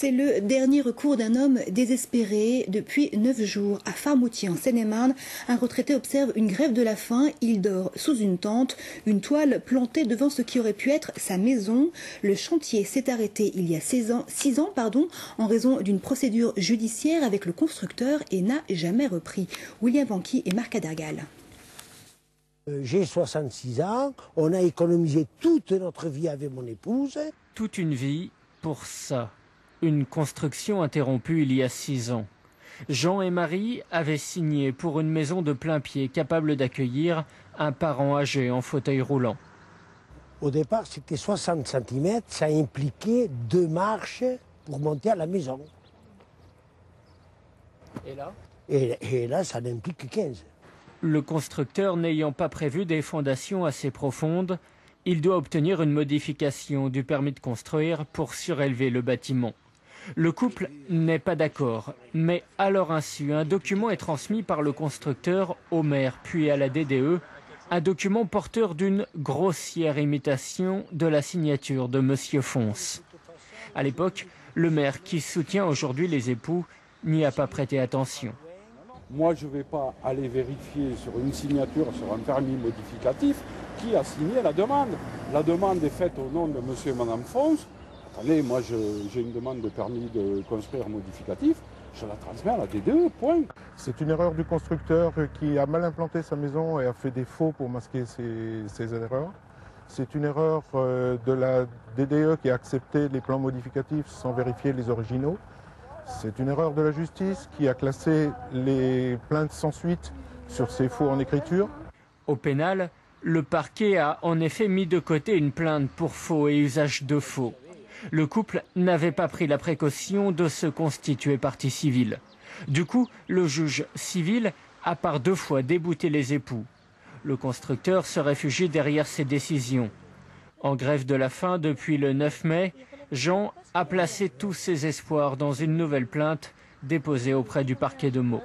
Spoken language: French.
C'est le dernier recours d'un homme désespéré. Depuis 9 jours, à Farmoutier, en Seine-et-Marne, un retraité observe une grève de la faim. Il dort sous une tente, une toile plantée devant ce qui aurait pu être sa maison. Le chantier s'est arrêté il y a 6 ans, en raison d'une procédure judiciaire avec le constructeur et n'a jamais repris. William Vanqui et Marc Adergal. J'ai 66 ans, on a économisé toute notre vie avec mon épouse. Toute une vie pour ça. Une construction interrompue il y a 6 ans. Jean et Marie avaient signé pour une maison de plein pied capable d'accueillir un parent âgé en fauteuil roulant. Au départ, c'était 60 cm, ça impliquait 2 marches pour monter à la maison. Et là ? Et là, ça n'implique que 15. Le constructeur n'ayant pas prévu des fondations assez profondes, il doit obtenir une modification du permis de construire pour surélever le bâtiment. Le couple n'est pas d'accord, mais à leur insu, un document est transmis par le constructeur au maire puis à la DDE, un document porteur d'une grossière imitation de la signature de Monsieur Fonce. À l'époque, le maire, qui soutient aujourd'hui les époux, n'y a pas prêté attention. Moi, je ne vais pas aller vérifier sur une signature, sur un permis modificatif, qui a signé la demande. La demande est faite au nom de monsieur et madame Fonce. Attendez, moi, j'ai une demande de permis de construire modificatif. Je la transmets à la DDE, point. C'est une erreur du constructeur qui a mal implanté sa maison et a fait des faux pour masquer ses erreurs. C'est une erreur de la DDE qui a accepté les plans modificatifs sans vérifier les originaux. C'est une erreur de la justice qui a classé les plaintes sans suite sur ces faux en écriture. Au pénal, le parquet a en effet mis de côté une plainte pour faux et usage de faux. Le couple n'avait pas pris la précaution de se constituer partie civile. Du coup, le juge civil a par 2 fois débouté les époux. Le constructeur se réfugie derrière ses décisions. En grève de la faim depuis le 9 mai, Jean a placé tous ses espoirs dans une nouvelle plainte déposée auprès du parquet de Meaux.